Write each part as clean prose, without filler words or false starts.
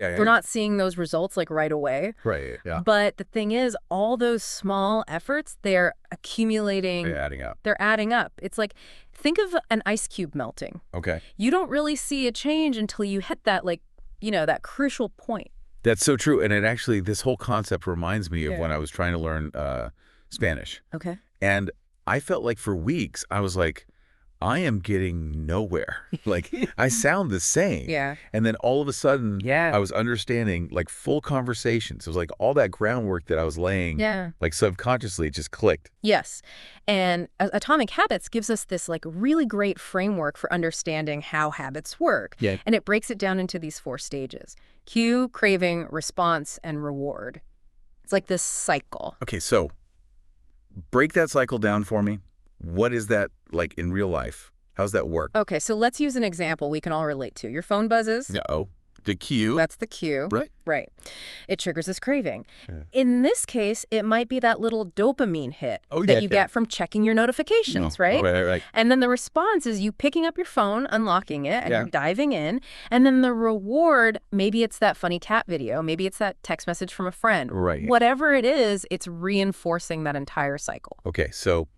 Yeah, We're yeah. not seeing those results like right away. Right, yeah. But the thing is, all those small efforts, they're accumulating. Yeah, adding up. They're adding up. It's like, think of an ice cube melting. Okay. You don't really see a change until you hit that, like, that crucial point. That's so true. And it actually, this whole concept reminds me of Yeah. when I was trying to learn Spanish. Okay. And I felt like for weeks, I was like, I am getting nowhere. Like, I sound the same. Yeah. And then all of a sudden, Yeah. I was understanding like full conversations. It was like all that groundwork that I was laying, Yeah. like subconsciously, it just clicked. Yes. And Atomic Habits gives us this like really great framework for understanding how habits work. Yeah. And it breaks it down into these 4 stages: cue, craving, response, and reward. It's like this cycle. Okay, so break that cycle down for me. What is that like in real life? How's that work? Okay, so let's use an example we can all relate to. Your phone buzzes. Uh-oh. The cue. That's the cue. Right. Right. It triggers this craving. Yeah. In this case, it might be that little dopamine hit that you get from checking your notifications, right? Right. And then the response is you picking up your phone, unlocking it, and Yeah. you're diving in. And then the reward, maybe it's that funny cat video, maybe it's that text message from a friend. Right. Whatever it is, it's reinforcing that entire cycle. Okay, so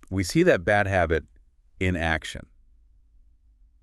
we see that bad habit in action.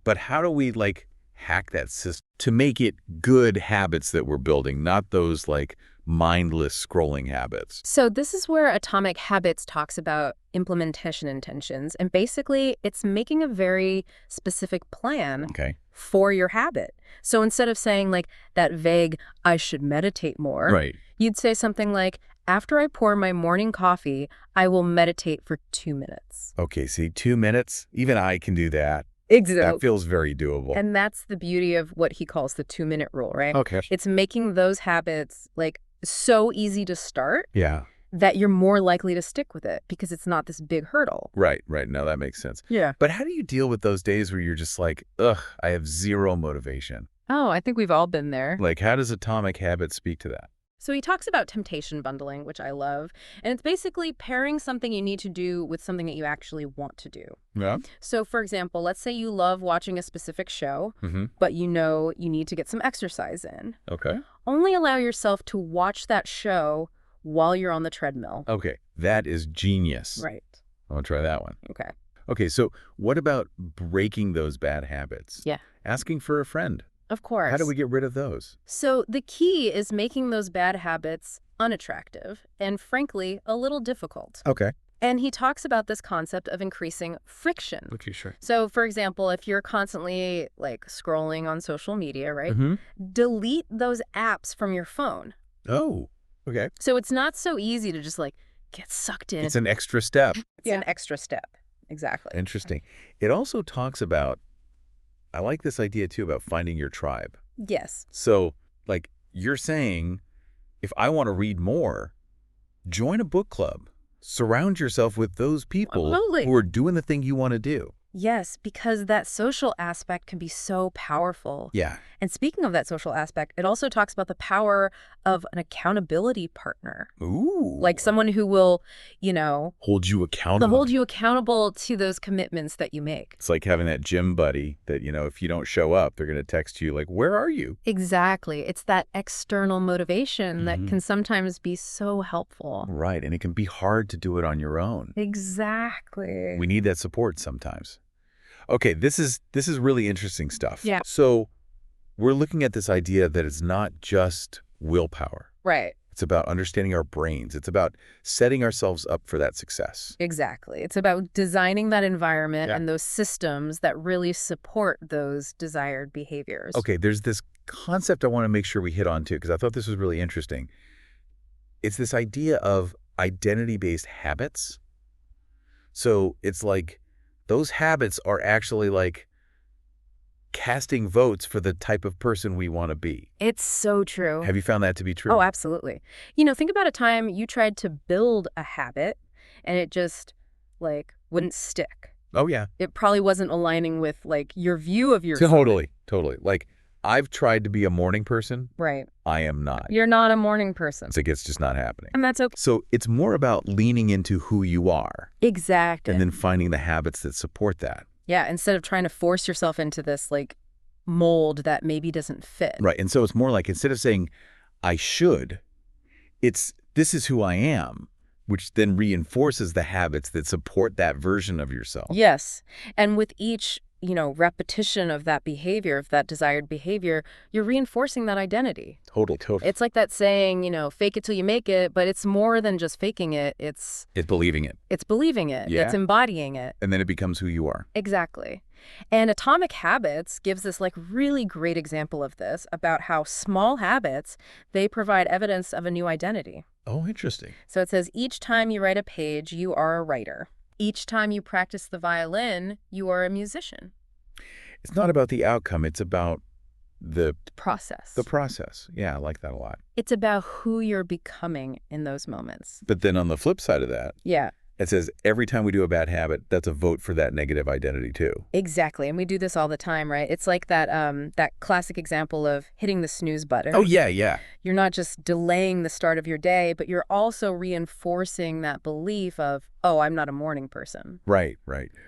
But how do we like hack that system to make it good habits that we're building, not those like mindless scrolling habits? So this is where Atomic Habits talks about implementation intentions. And basically, it's making a very specific plan Okay. for your habit. So instead of saying like that vague, I should meditate more, Right. you'd say something like, after I pour my morning coffee, I will meditate for 2 minutes. Okay, see, 2 minutes, even I can do that. Exactly. That feels very doable. And that's the beauty of what he calls the 2-minute rule, right? Okay. It's making those habits like so easy to start Yeah. that you're more likely to stick with it because it's not this big hurdle. Right. No, that makes sense. Yeah. But how do you deal with those days where you're just like, ugh, I have zero motivation? Oh, I think we've all been there. Like, how does Atomic Habits speak to that? So he talks about temptation bundling, which I love. And it's basically pairing something you need to do with something that you actually want to do. Yeah. So, for example, let's say you love watching a specific show, Mm-hmm. but you know you need to get some exercise in. Okay. Only allow yourself to watch that show while you're on the treadmill. Okay. That is genius. Right. I'll try that one. Okay. Okay, so what about breaking those bad habits? Yeah. Asking for a friend. Of course. How do we get rid of those? So the key is making those bad habits unattractive and, frankly, a little difficult. Okay. And he talks about this concept of increasing friction. Okay, sure. So, for example, if you're constantly like scrolling on social media, right? Mm-hmm. Delete those apps from your phone. Oh, okay. So it's not so easy to just like get sucked in. It's an extra step. It's an extra step. Exactly. Interesting. It also talks about, I like this idea too about finding your tribe. Yes. So, like you're saying, if I want to read more, join a book club. Surround yourself with those people Absolutely. who are doing the thing you want to do. Yes, because that social aspect can be so powerful. Yeah. And speaking of that social aspect, it also talks about the power of an accountability partner. Ooh. Like someone who will, hold you accountable. hold you accountable to those commitments that you make. It's like having that gym buddy that, if you don't show up, they're going to text you like, where are you? Exactly. It's that external motivation that can sometimes be so helpful. Right. And it can be hard to do it on your own. Exactly. We need that support sometimes. Okay, this is really interesting stuff. Yeah. So we're looking at this idea that it's not just willpower. Right. It's about understanding our brains. It's about setting ourselves up for that success. Exactly. It's about designing that environment Yeah. and those systems that really support those desired behaviors. Okay, there's this concept I want to make sure we hit on too, because I thought this was really interesting. It's this idea of identity-based habits. So it's like those habits are actually like casting votes for the type of person we want to be. It's so true. Have you found that to be true? Oh, absolutely. Think about a time you tried to build a habit and it just like wouldn't stick. Oh, yeah. It probably wasn't aligning with like your view of yourself. Totally. Like I've tried to be a morning person. Right. I am not. You're not a morning person. It's just not happening. And that's okay. So it's more about leaning into who you are Exactly. and then finding the habits that support that. Yeah, instead of trying to force yourself into this like mold that maybe doesn't fit. Right. And so it's more like instead of saying, I should, it's this is who I am, which then reinforces the habits that support that version of yourself. Yes. And with each, repetition of that behavior, of that desired behavior, you're reinforcing that identity. Totally. It's like that saying, fake it till you make it, but it's more than just faking it. It's believing it. It's believing it. Yeah. It's embodying it. And then it becomes who you are. Exactly. And Atomic Habits gives this really great example of this, about how small habits, they provide evidence of a new identity. Oh, interesting. So it says, each time you write a page, you are a writer. Each time you practice the violin, you are a musician. It's not about the outcome. It's about the Process. the process. Yeah, I like that a lot. It's about who you're becoming in those moments. But then on the flip side of that, Yeah, it says every time we do a bad habit, that's a vote for that negative identity too. exactly. And we do this all the time, right? It's like that classic example of hitting the snooze button. Oh, yeah. You're not just delaying the start of your day, but you're also reinforcing that belief of, oh, I'm not a morning person. Right.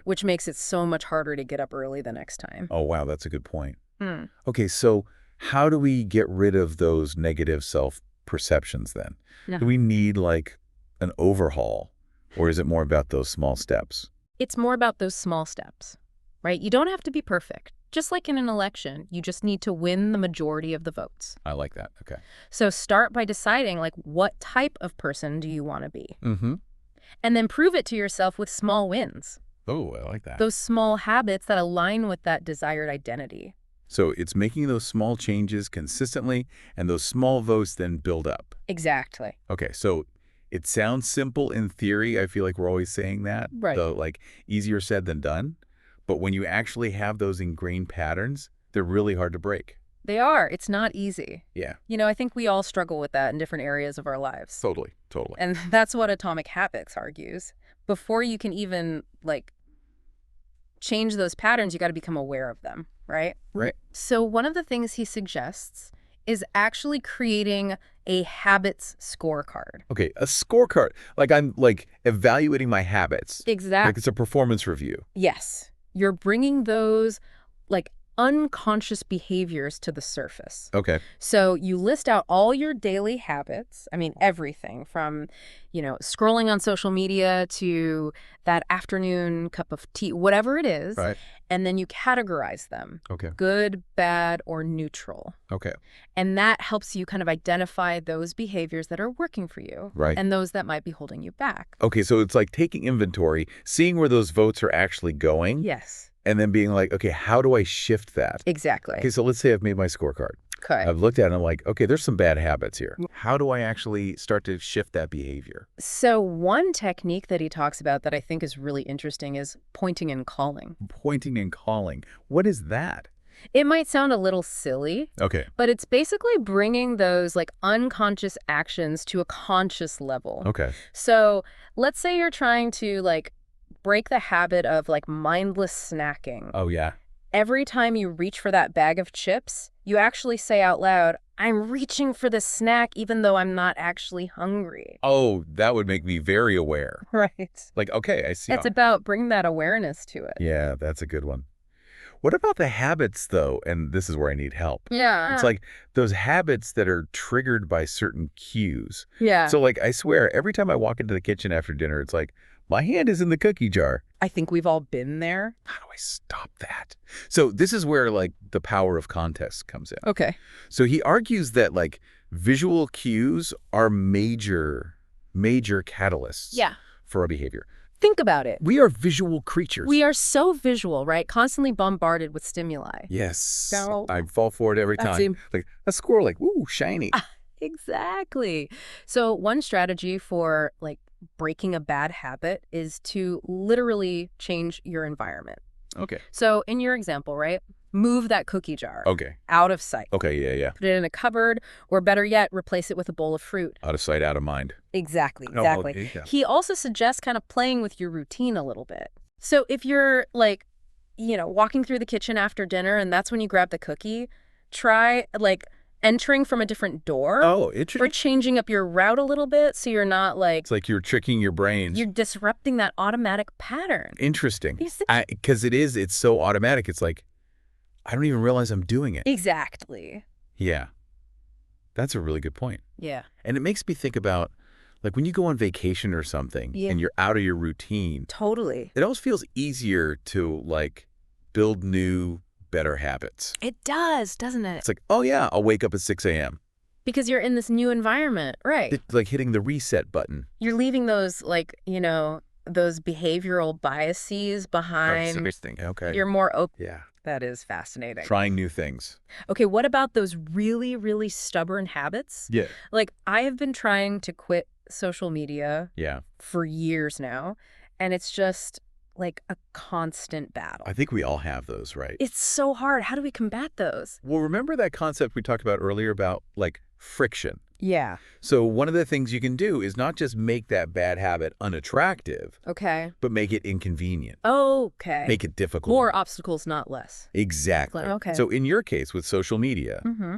Which makes it so much harder to get up early the next time. Oh, wow, that's a good point. Hmm. Okay, so how do we get rid of those negative self-perceptions then? Yeah. Do we need an overhaul, or is it more about those small steps? It's more about those small steps, right? You don't have to be perfect. Just like in an election, you just need to win the majority of the votes. I like that. Okay. So start by deciding, what type of person do you want to be? Mm-hmm. And then prove it to yourself with small wins. Oh, I like that. Those small habits that align with that desired identity. So it's making those small changes consistently, and those small votes then build up. Exactly. Okay, so it sounds simple in theory. I feel like we're always saying that. Right. Though, easier said than done. But when you actually have those ingrained patterns, they're really hard to break. They are. It's not easy. Yeah. I think we all struggle with that in different areas of our lives. Totally. And that's what Atomic Habits argues. Before you can even, change those patterns, you got to become aware of them, right? Right. So one of the things he suggests is actually creating a habits scorecard. Okay, a scorecard. I'm evaluating my habits. Exactly. It's a performance review. Yes. You're bringing those unconscious behaviors to the surface. Okay. So you list out all your daily habits. I mean, everything from, scrolling on social media to that afternoon cup of tea, whatever it is. Right. And then you categorize them. Okay. Good, bad, or neutral. Okay. And that helps you kind of identify those behaviors that are working for you. Right. And those that might be holding you back. Okay, so it's like taking inventory, seeing where those votes are actually going. Yes. And then being like, okay, how do I shift that? Exactly. Okay, so let's say I've made my scorecard. Okay. I've looked at it and I'm like, okay, there's some bad habits here. How do I actually start to shift that behavior? So one technique that he talks about that I think is really interesting is pointing and calling. Pointing and calling. What is that? It might sound a little silly, Okay. but it's basically bringing those unconscious actions to a conscious level. Okay. So let's say you're trying to break the habit of mindless snacking. Oh, yeah. Every time you reach for that bag of chips, you actually say out loud, I'm reaching for this snack even though I'm not actually hungry. Oh, that would make me very aware. Right. Okay, I see. It's about bringing that awareness to it. Yeah, that's a good one. What about the habits, though? And this is where I need help. Yeah. It's those habits that are triggered by certain cues. Yeah. So, I swear, every time I walk into the kitchen after dinner, it's my hand is in the cookie jar. I think we've all been there. How do I stop that? So this is where, the power of context comes in. Okay. So he argues that, visual cues are major catalysts for our behavior. Think about it. We are visual creatures. We are so visual, right? Constantly bombarded with stimuli. Yes. Now- I fall for it every That's time. A squirrel, ooh, shiny. Exactly. So one strategy for breaking a bad habit is to literally change your environment. Okay. So in your example, right? Move that cookie jar Okay. out of sight. Okay, yeah. Put it in a cupboard, or better yet, replace it with a bowl of fruit. Out of sight, out of mind. Exactly. Oh, well, yeah. He also suggests kind of playing with your routine a little bit. So if you're walking through the kitchen after dinner and that's when you grab the cookie, try entering from a different door. Oh, Or interesting. changing up your route a little bit so you're not It's like you're tricking your brains. you're disrupting that automatic pattern. Interesting. You see- Because it's so automatic. It's I don't even realize I'm doing it. Exactly. Yeah, that's a really good point. Yeah. And it makes me think about, like, when you go on vacation or something Yeah. and you're out of your routine, Totally. it always feels easier to, like, build new, better habits. It does, doesn't it? It's like, oh, yeah, I'll wake up at 6 a.m. Because you're in this new environment, right? It's like hitting the reset button. You're leaving those, like, those behavioral biases behind. Interesting. Okay. You're more open. Yeah. That is fascinating. Trying new things. Okay, what about those really, really stubborn habits? Yeah. Like, I have been trying to quit social media Yeah. for years now, and it's just like a constant battle. I think we all have those, right? It's so hard. How do we combat those? Well, remember that concept we talked about earlier about, like, friction? Yeah. So one of the things you can do is not just make that bad habit unattractive, Okay. but make it inconvenient. Okay. Make it difficult. More obstacles, not less. Exactly. Okay. So in your case with social media, Mm-hmm.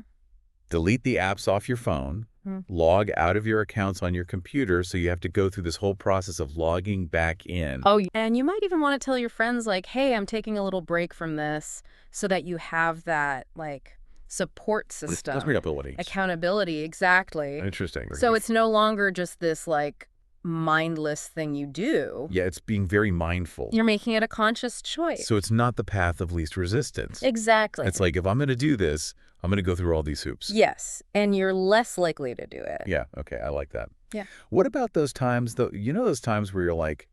delete the apps off your phone, log out of your accounts on your computer, so you have to go through this whole process of logging back in. Oh, and you might even want to tell your friends, like, hey, I'm taking a little break from this, so that you have that, like, support system. Accountability, exactly. Interesting. So it's no longer just this, like, mindless thing you do. Yeah, it's being very mindful. You're making it a conscious choice. So it's not the path of least resistance. Exactly. It's like, if I'm going to do this, I'm going to go through all these hoops. Yes, and you're less likely to do it. Yeah, okay, I like that. Yeah. What about those times, though? You know those times where you're like,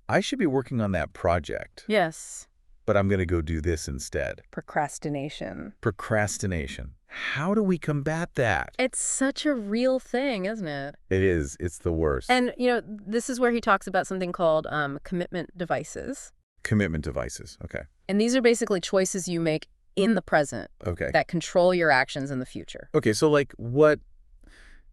I should be working on that project. Yes. But I'm going to go do this instead. Procrastination. Procrastination. How do we combat that? It's such a real thing, isn't it? It is. It's the worst. And, this is where he talks about something called commitment devices. Commitment devices. Okay. And these are basically choices you make in the present Okay. that control your actions in the future. Okay, so like what?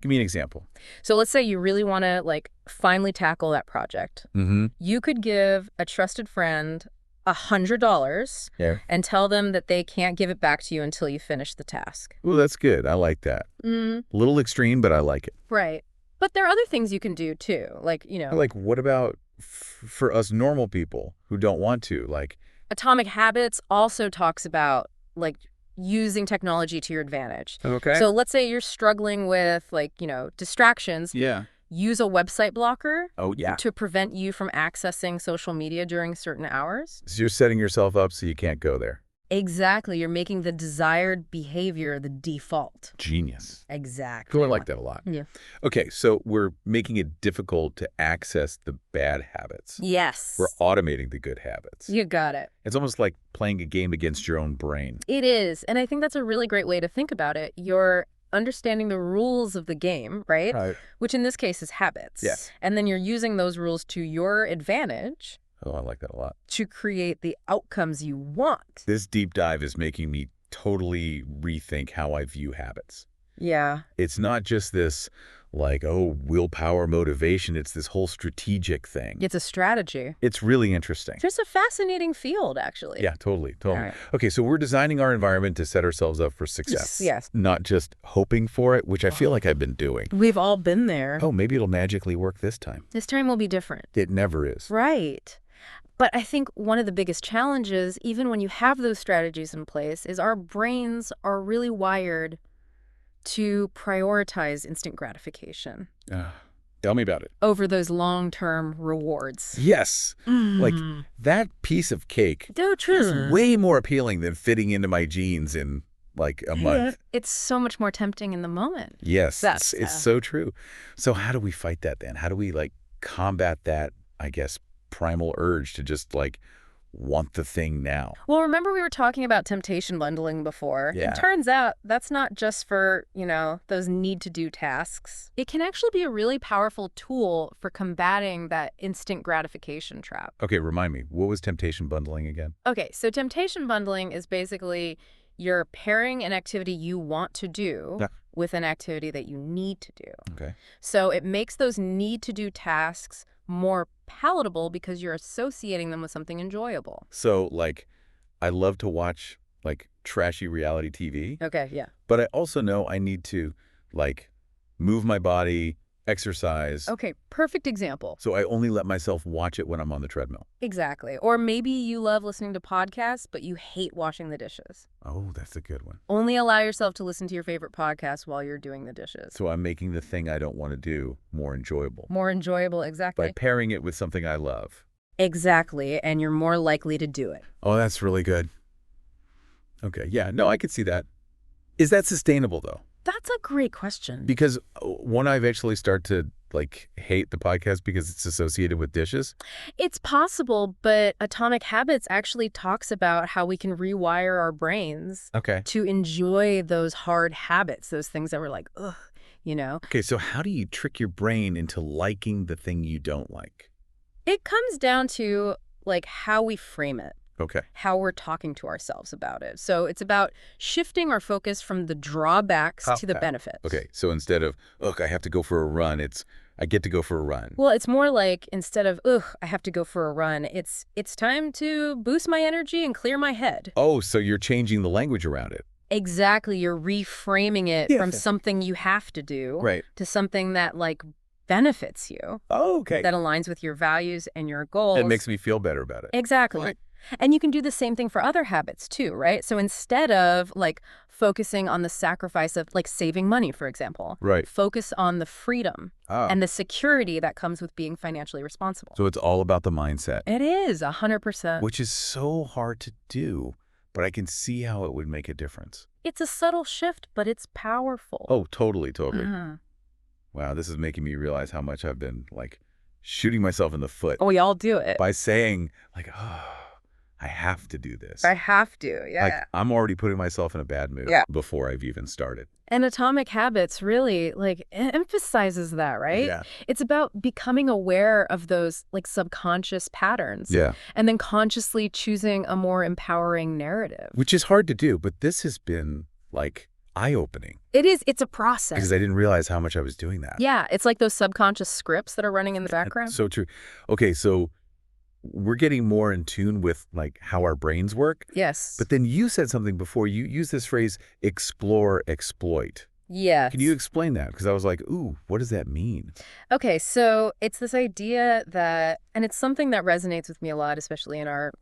Give me an example. So let's say you really want to, like, finally tackle that project. Mm-hmm. You could give a trusted friend $100 and tell them that they can't give it back to you until you finish the task. Well, that's good. I like that. A little extreme, but I like it. Right. But there are other things you can do, too. Like, Like, what about for us normal people who don't want to? Like, Atomic Habits also talks about, like, using technology to your advantage. okay. So let's say you're struggling with, like, distractions. Yeah. Use a website blocker Oh, yeah. to prevent you from accessing social media during certain hours. So you're setting yourself up so you can't go there. Exactly. You're making the desired behavior the default. Genius. Exactly. Cool, I like that a lot. Yeah. Okay, so we're making it difficult to access the bad habits. Yes. We're automating the good habits. You got it. It's almost like playing a game against your own brain. It is. And I think that's a really great way to think about it. You're understanding the rules of the game, right? Right. Which in this case is habits. Yeah. And then you're using those rules to your advantage Oh, I like that a lot. to create the outcomes you want. This deep dive is making me totally rethink how I view habits. Yeah. It's not just this, like, oh, willpower motivation. It's this whole strategic thing. It's a strategy. It's really interesting. It's a fascinating field, actually. Yeah, totally. All right. Okay, so we're designing our environment to set ourselves up for success. Yes. Not just hoping for it, which I feel like I've been doing. We've all been there. Oh, maybe it'll magically work this time. This time will be different. It never is. Right. But I think one of the biggest challenges, even when you have those strategies in place, is our brains are really wired to prioritize instant gratification Tell me about it. over those long-term rewards. Yes. Like, that piece of cake is way more appealing than fitting into my jeans in, like, a month. It's so much more tempting in the moment. Yes, That's- it's so true. So how do we fight that then? How do we, like, combat that, I guess, primal urge to just, like, want the thing now? Well, remember we were talking about temptation bundling before? Yeah. It turns out that's not just for, those need-to-do tasks. It can actually be a really powerful tool for combating that instant gratification trap. Okay, remind me, what was temptation bundling again? Okay, so temptation bundling is basically you're pairing an activity you want to do with an activity that you need to do. Okay. So it makes those need-to-do tasks more palatable because you're associating them with something enjoyable. So, like, I love to watch, like, trashy reality TV. Okay, yeah. But I also know I need to, like, move my body, exercise. Okay, perfect example. So I only let myself watch it when I'm on the treadmill. Exactly. Or maybe you love listening to podcasts, but you hate washing the dishes. Oh, that's a good one. Only allow yourself to listen to your favorite podcast while you're doing the dishes. So I'm making the thing I don't want to do more enjoyable More enjoyable, by exactly. pairing it with something I love. Exactly, and you're more likely to do it. Oh, that's really good. Okay, yeah, no, I could see that. Is that sustainable, though? That's a great question. Because one, I eventually start to, hate the podcast because it's associated with dishes. It's possible, but Atomic Habits actually talks about how we can rewire our brains Okay. to enjoy those hard habits, those things that were like, ugh, you know? Okay, so how do you trick your brain into liking the thing you don't like? It comes down to, how we frame it. Okay. How we're talking to ourselves about it. So it's about shifting our focus from the drawbacks to the benefits. Okay, so instead of, look, I have to go for a run, it's, I get to go for a run. Well, it's more like instead of, ugh, I have to go for a run, it's time to boost my energy and clear my head. Oh, so you're changing the language around it. Exactly. You're reframing it from something you have to do to something that, benefits you. Oh, okay. That aligns with your values and your goals. It makes me feel better about it. Exactly. Right. And you can do the same thing for other habits too, right? So instead of focusing on the sacrifice of saving money, for example, Right. focus on the freedom and the security that comes with being financially responsible. So it's all about the mindset. It is 100%. Which is so hard to do, but I can see how it would make a difference. It's a subtle shift, but it's powerful. Oh, totally, totally. Mhm. Wow, this is making me realize how much I've been, shooting myself in the foot We all do it. by saying, oh, I have to do this. I have to, yeah. I'm already putting myself in a bad mood before I've even started. And Atomic Habits really, emphasizes that, right? Yeah. It's about becoming aware of those, subconscious patterns. Yeah. And then consciously choosing a more empowering narrative. Which is hard to do, but this has been, eye-opening. It is. It's a process. Because I didn't realize how much I was doing that. Yeah. It's like those subconscious scripts that are running in the background. So true. Okay, so we're getting more in tune with, how our brains work. Yes. But then you said something before. You used this phrase, explore, exploit. Yes. Can you explain that? Because I was like, ooh, what does that mean? Okay, so it's this idea that, and it's something that resonates with me a lot, especially in our,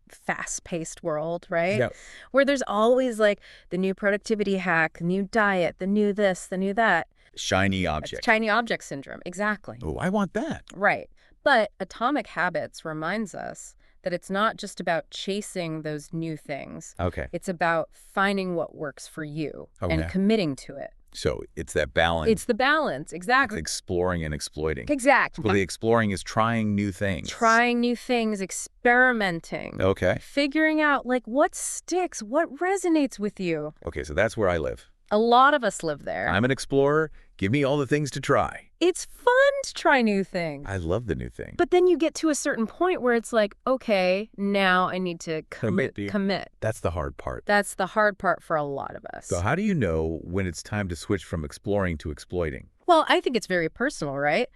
fast-paced world, right? Yeah. Where there's always, the new productivity hack, new diet, the new this, the new that. Shiny object. Shiny object syndrome, exactly. Oh, I want that. Right. But Atomic Habits reminds us that it's not just about chasing those new things. Okay. It's about finding what works for you Okay. and committing to it. So it's that balance. It's the balance, exactly. It's exploring and exploiting. Exactly. So the exploring is trying new things. Trying new things, experimenting. Okay. Figuring out, what sticks, what resonates with you. Okay, so that's where I live. A lot of us live there. I'm an explorer. Give me all the things to try. It's fun to try new things. I love the new thing. But then you get to a certain point where it's okay, now I need to commit. That's the hard part. That's the hard part for a lot of us. So how do you know when it's time to switch from exploring to exploiting? Well, I think it's very personal, right?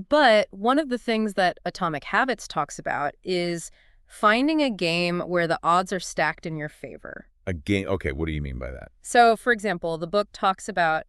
But one of the things that Atomic Habits talks about is finding a game where the odds are stacked in your favor. A game? Okay, what do you mean by that? So, for example, the book talks about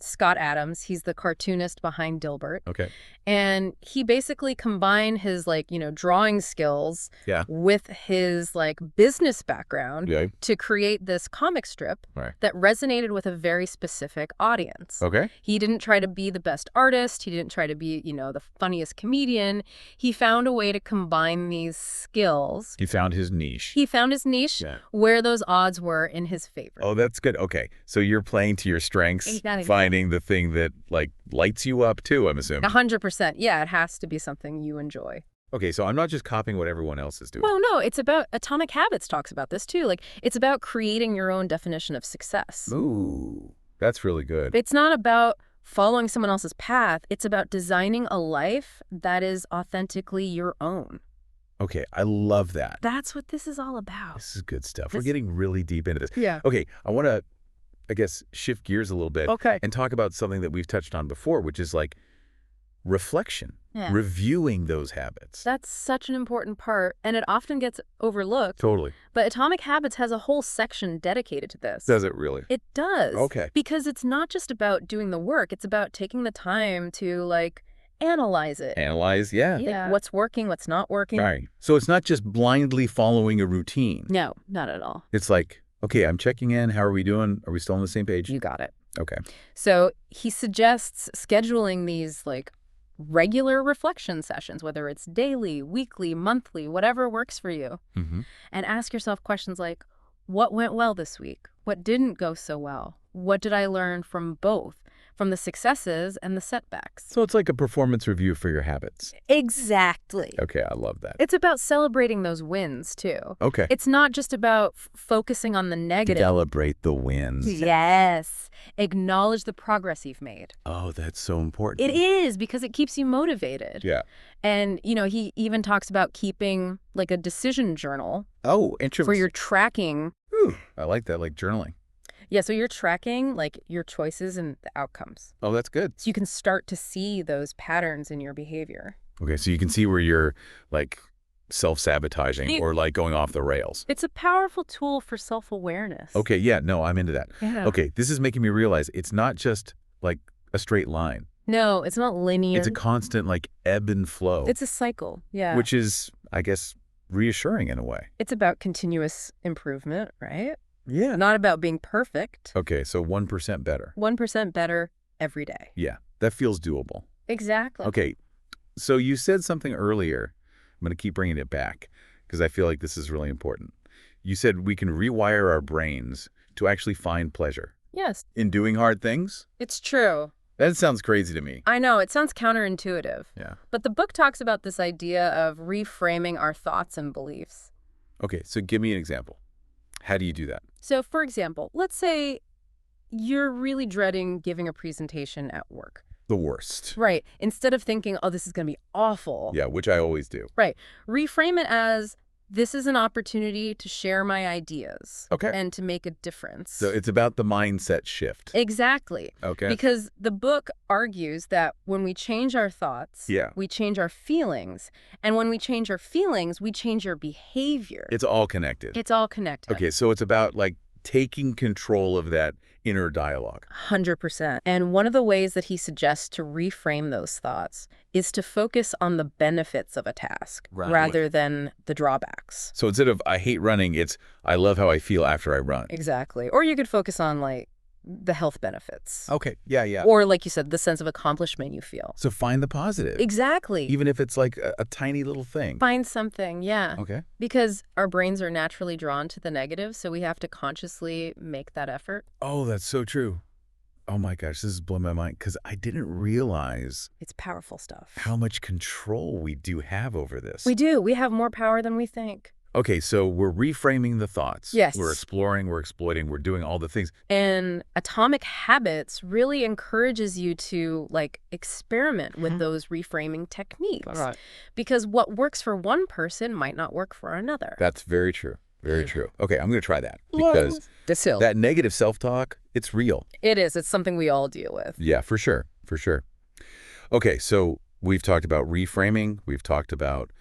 Scott Adams. He's the cartoonist behind Dilbert. Okay. And he basically combined his, drawing skills with his, business background to create this comic strip that resonated with a very specific audience. Okay. He didn't try to be the best artist. He didn't try to be, the funniest comedian. He found a way to combine these skills. He found his niche. He found his niche where those odds were in his favor. Oh, that's good. Okay. So you're playing to your strengths, Exactly. finding the thing that, lights you up too, I'm assuming. 100%. Yeah, it has to be something you enjoy. Okay, so I'm not just copying what everyone else is doing. Well, no, it's about Atomic Habits talks about this too. It's about creating your own definition of success. Ooh, that's really good. It's not about following someone else's path. It's about designing a life that is authentically your own. Okay, I love that. That's what this is all about. This is good stuff. We're getting really deep into this. Yeah. Okay, I want to, shift gears a little bit Okay. and talk about something that we've touched on before, which is reflection. Yeah. reviewing those habits. That's such an important part, and it often gets overlooked. Totally. But Atomic Habits has a whole section dedicated to this. Does it really? It does. Okay. Because it's not just about doing the work. It's about taking the time to, like, analyze it. Analyze, yeah. Like, what's working, what's not working. Right. So it's not just blindly following a routine. No, not at all. It's like, okay, I'm checking in. How are we doing? Are we still on the same page? You got it. Okay. So he suggests scheduling these, like, regular reflection sessions, whether it's daily, weekly, monthly, whatever works for you. Mm-hmm. And ask yourself questions like, what went well this week? What didn't go so well? What did I learn from both? From the successes and the setbacks? So it's like a performance review for your habits. Exactly. Okay, I love that. It's about celebrating those wins, too. Okay. It's not just about focusing on the negative. Celebrate the wins. Yes. Acknowledge the progress you've made. Oh, that's so important. It is, because it keeps you motivated. Yeah. And, you know, he even talks about keeping, like, a decision journal Oh, interesting. for your tracking. Ooh, I like that, like journaling. Yeah, so you're tracking, like, your choices and the outcomes. Oh, that's good. So you can start to see those patterns in your behavior. Okay, so you can see where you're, like, self-sabotaging or, like, going off the rails. It's a powerful tool for self-awareness. Okay, yeah, no, I'm into that. Yeah. Okay, this is making me realize it's not just, like, a straight line. No, it's not linear. It's a constant, like, ebb and flow. It's a cycle, yeah. Which is, I guess, reassuring in a way. It's about continuous improvement, right? Yeah. Not about being perfect. Okay, so 1% better. 1% better every day. Yeah, that feels doable. Exactly. Okay, so you said something earlier. I'm going to keep bringing it back because I feel like this is really important. You said we can rewire our brains to actually find pleasure. Yes, In doing hard things? it's true. That sounds crazy to me. I know, it sounds counterintuitive. Yeah. But the book talks about this idea of reframing our thoughts and beliefs. Okay, so give me an example. How do you do that? So, for example, let's say you're really dreading giving a presentation at work. The worst. Right. Instead of thinking, oh, this is going to be awful. Yeah, which I always do. Right. Reframe it as, this is an opportunity to share my ideas. Okay. And to make a difference. So it's about the mindset shift. Exactly. Okay. Because the book argues that when we change our thoughts, Yeah. we change our feelings. And when we change our feelings, we change our behavior. It's all connected. It's all connected. Okay, so it's about, like, taking control of that inner dialogue. 100%. And one of the ways that he suggests to reframe those thoughts is to focus on the benefits of a task Right. rather than the drawbacks. So instead of I hate running, it's I love how I feel after I run. Exactly. Or you could focus on, like, the health benefits. Okay, yeah. Or, like you said, the sense of accomplishment you feel. So find the positive. Exactly. Even if it's like a tiny little thing. Find something, yeah. Okay. Because our brains are naturally drawn to the negative, so we have to consciously make that effort. Oh, that's so true. Oh my gosh, this is blowing my mind because I didn't realize It's powerful stuff. how much control we do have over this. We do. We have more power than we think. Okay, so we're reframing the thoughts. Yes. We're exploring, we're exploiting, we're doing all the things. And Atomic Habits really encourages you to, like, experiment with those reframing techniques. Right. Because what works for one person might not work for another. That's very true. Very true. Okay, I'm going to try that because that negative self-talk, it's real. It is. It's something we all deal with. Yeah, for sure. For sure. Okay, so we've talked about reframing. We've talked about,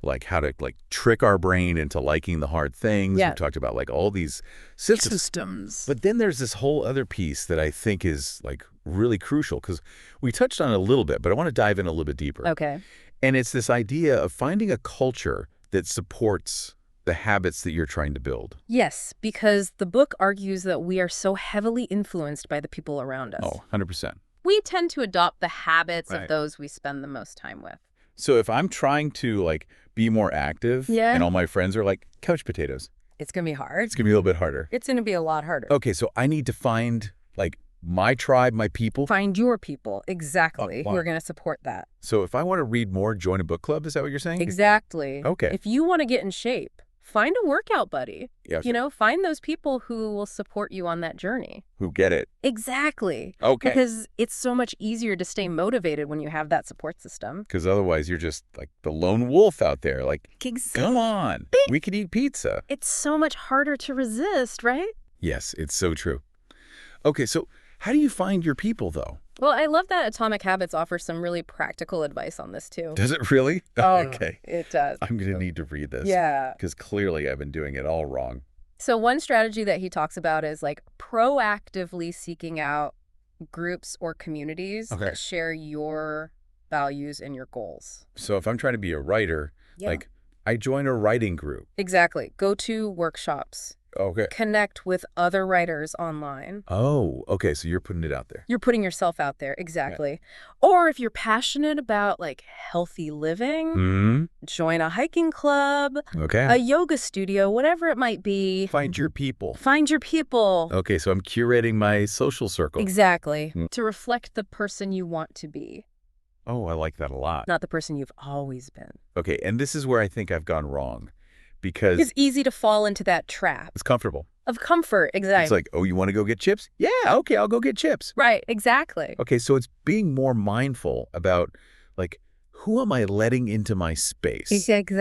like, how to, like, trick our brain into liking the hard things. Yeah. We've talked about, like, all these systems. But then there's this whole other piece that I think is, like, really crucial because we touched on it a little bit, but I want to dive in a little bit deeper. Okay. And it's this idea of finding a culture that supports the habits that you're trying to build. Yes, because the book argues that we are so heavily influenced by the people around us. Oh, 100%. We tend to adopt the habits Right. of those we spend the most time with. So if I'm trying to, like, be more active Yeah. and all my friends are like couch potatoes, It's going to be hard. it's going to be a little bit harder. It's going to be a lot harder. Okay, so I need to find, like, my tribe, my people. Find your people, exactly, Oh, who wow. are going to support that. So if I want to read more, join a book club, is that what you're saying? Exactly. Okay. If you want to get in shape, find a workout buddy. Yeah, You know, find those people who will support you on that journey. who get it. Exactly. Okay. Because it's so much easier to stay motivated when you have that support system. Because otherwise you're just, like, the lone wolf out there. Like, come on, we could eat pizza. It's so much harder to resist, right? Yes, it's so true. Okay, so how do you find your people, though? Well, I love that Atomic Habits offers some really practical advice on this too. Does it really? Oh, Okay. it does. I'm going to need to read this. Yeah. Because clearly I've been doing it all wrong. So one strategy that he talks about is like proactively seeking out groups or communities Okay. that share your values and your goals. So if I'm trying to be a writer, like I join a writing group. Exactly. Go to workshops. Okay. Connect with other writers online. Oh, okay. So you're putting it out there. You're putting yourself out there. Exactly. Or if you're passionate about like healthy living, join a hiking club, a yoga studio, whatever it might be. Find your people. Find your people. Okay, so I'm curating my social circle. Exactly. To reflect the person you want to be. Oh, I like that a lot. Not the person you've always been. Okay, and this is where I think I've gone wrong. Because it's easy to fall into that trap. It's comfortable. Of comfort, exactly. It's like, oh, you want to go get chips? Yeah, okay, I'll go get chips. Right, exactly. Okay, so it's being more mindful about, like, who am I letting into my space? Exactly.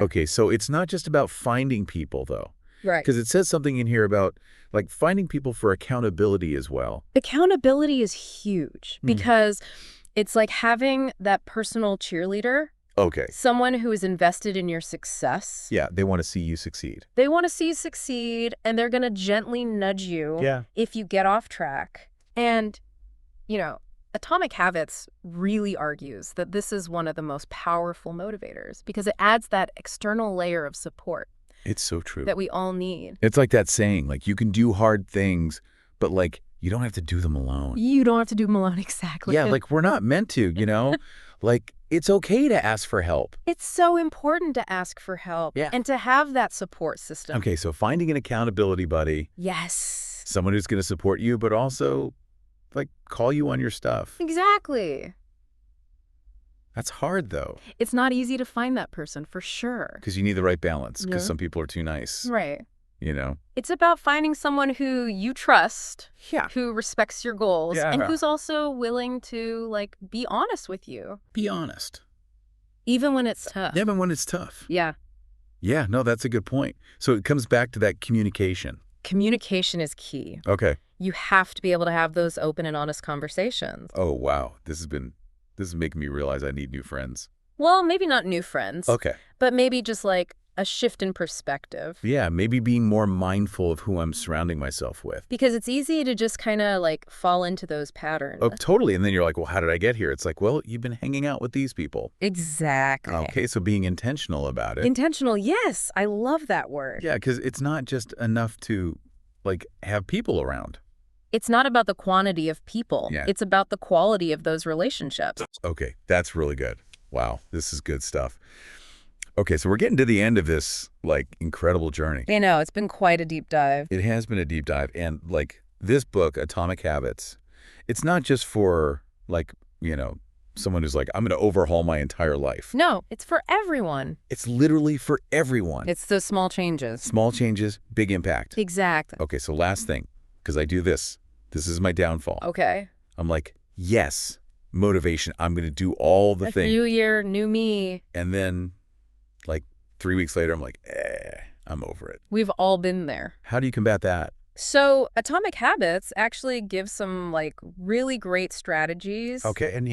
Okay, so it's not just about finding people, though. Right. Because it says something in here about, like, finding people for accountability as well. Accountability is huge because it's like having that personal cheerleader. Okay. Someone who is invested in your success. Yeah, they want to see you succeed. They want to see you succeed, and they're going to gently nudge you if you get off track. And, you know, Atomic Habits really argues that this is one of the most powerful motivators because it adds that external layer of support. It's so true. That we all need. It's like that saying, like, you can do hard things, but, like, you don't have to do them alone. You don't have to do them alone, exactly. Yeah, like, we're not meant to, you know? Like, it's okay to ask for help. It's so important to ask for help and to have that support system. Okay, so finding an accountability buddy. Yes. Someone who's going to support you, but also, like, call you on your stuff. Exactly. That's hard, though. It's not easy to find that person, for sure. Because you need the right balance, because some people are too nice. Right. You know? It's about finding someone who you trust, who respects your goals, and who's also willing to, like, be honest with you. Be honest. Even when it's tough. Even when it's tough. Yeah. Yeah, no, that's a good point. So it comes back to that communication. Communication is key. Okay. You have to be able to have those open and honest conversations. Oh, wow. This is making me realize I need new friends. Well, maybe not new friends. Okay. But maybe just, like, a shift in perspective. Yeah, maybe being more mindful of who I'm surrounding myself with. Because it's easy to just kind of like fall into those patterns. Oh, totally. And then you're like, well, how did I get here? It's like, well, you've been hanging out with these people. Exactly. Okay, so being intentional about it. Intentional, yes. I love that word. Yeah, because it's not just enough to, like, have people around. It's not about the quantity of people. Yeah. It's about the quality of those relationships. Okay, that's really good. Wow, this is good stuff. Okay, so we're getting to the end of this, like, incredible journey. I know, it's been quite a deep dive. It has been a deep dive. And, like, this book, Atomic Habits, it's not just for, like, you know, someone who's like, I'm going to overhaul my entire life. No, it's for everyone. It's literally for everyone. It's those small changes. Small changes, big impact. Exactly. Okay, so last thing, because I do this. This is my downfall. Okay. I'm like, yes, motivation. I'm going to do all the things. New year, new me. And then, like, 3 weeks later, I'm like, I'm over it. We've all been there. How do you combat that? So Atomic Habits actually gives some, like, really great strategies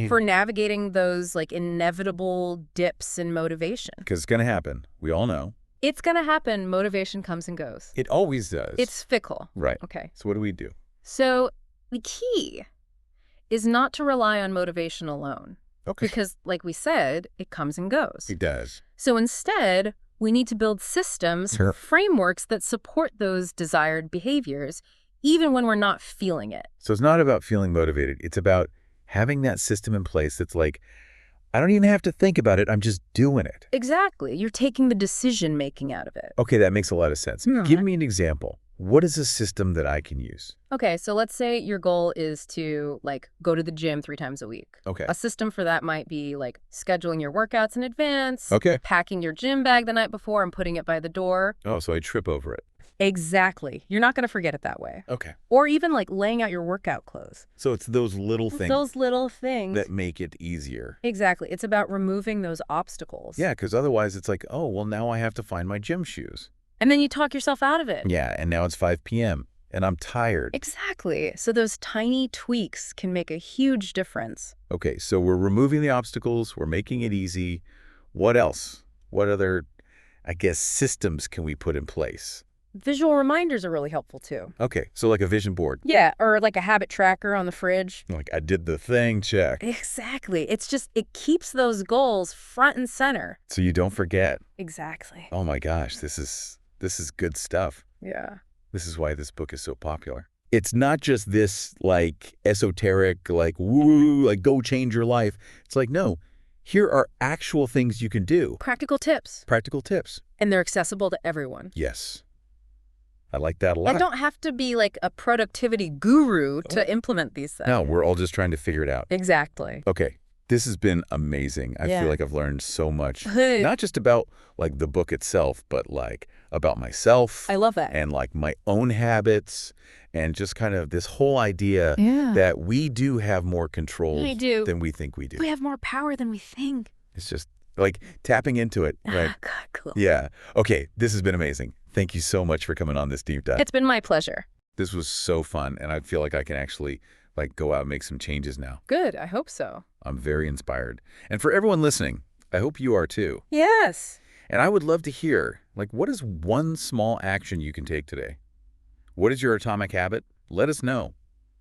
for navigating those, like, inevitable dips in motivation. Because it's going to happen. We all know. It's going to happen. Motivation comes and goes. It always does. It's fickle. Right. Okay. So what do we do? So the key is not to rely on motivation alone. Okay. Because, like we said, it comes and goes. It does. So instead, we need to build systems, frameworks that support those desired behaviors, even when we're not feeling it. So it's not about feeling motivated. It's about having that system in place that's like, I don't even have to think about it. I'm just doing it. Exactly. You're taking the decision-making out of it. Okay, that makes a lot of sense. Give me an example. What is a system that I can use? Okay, so let's say your goal is to, like, go to the gym 3 times a week. Okay. A system for that might be, like, scheduling your workouts in advance. Okay. Packing your gym bag the night before and putting it by the door. Oh, so I trip over it. Exactly. You're not going to forget it that way. Okay. Or even, like, laying out your workout clothes. So it's those little things. Those little things. That make it easier. Exactly. It's about removing those obstacles. Yeah, because otherwise it's like, oh, well, now I have to find my gym shoes. And then you talk yourself out of it. Yeah, and now it's 5 p.m. and I'm tired. Exactly. So those tiny tweaks can make a huge difference. Okay, so we're removing the obstacles, we're making it easy. What else? What other, I guess, systems can we put in place? Visual reminders are really helpful too. Okay, so like a vision board. Yeah, or like a habit tracker on the fridge. Like, I did the thing, check. Exactly. It keeps those goals front and center. So you don't forget. Exactly. Oh my gosh, this is good stuff. Yeah. This is why this book is so popular. It's not just this, like, esoteric, like, woo, like, go change your life. It's like, no, here are actual things you can do. Practical tips. Practical tips. And they're accessible to everyone. Yes. I like that a lot. I don't have to be like a productivity guru to implement these things. No, we're all just trying to figure it out. Exactly. Okay, this has been amazing. I Yeah. feel like I've learned so much. Not just about, like, the book itself, but, like, about myself. I love that. And, like, my own habits and just kind of this whole idea Yeah. that we do have more control We do. than we think we do. We have more power than we think. It's just, like, tapping into it, right? Ah, God, cool. Yeah. Okay, this has been amazing. Thank you so much for coming on this deep dive. It's been my pleasure. This was so fun, and I feel like I can actually, like, go out and make some changes now. Good. I hope so. I'm very inspired. And for everyone listening, I hope you are too. Yes. And I would love to hear, like, what is one small action you can take today? What is your atomic habit? Let us know.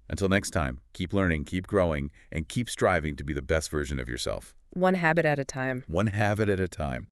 Until next time, keep learning, keep growing, and keep striving to be the best version of yourself. One habit at a time. One habit at a time.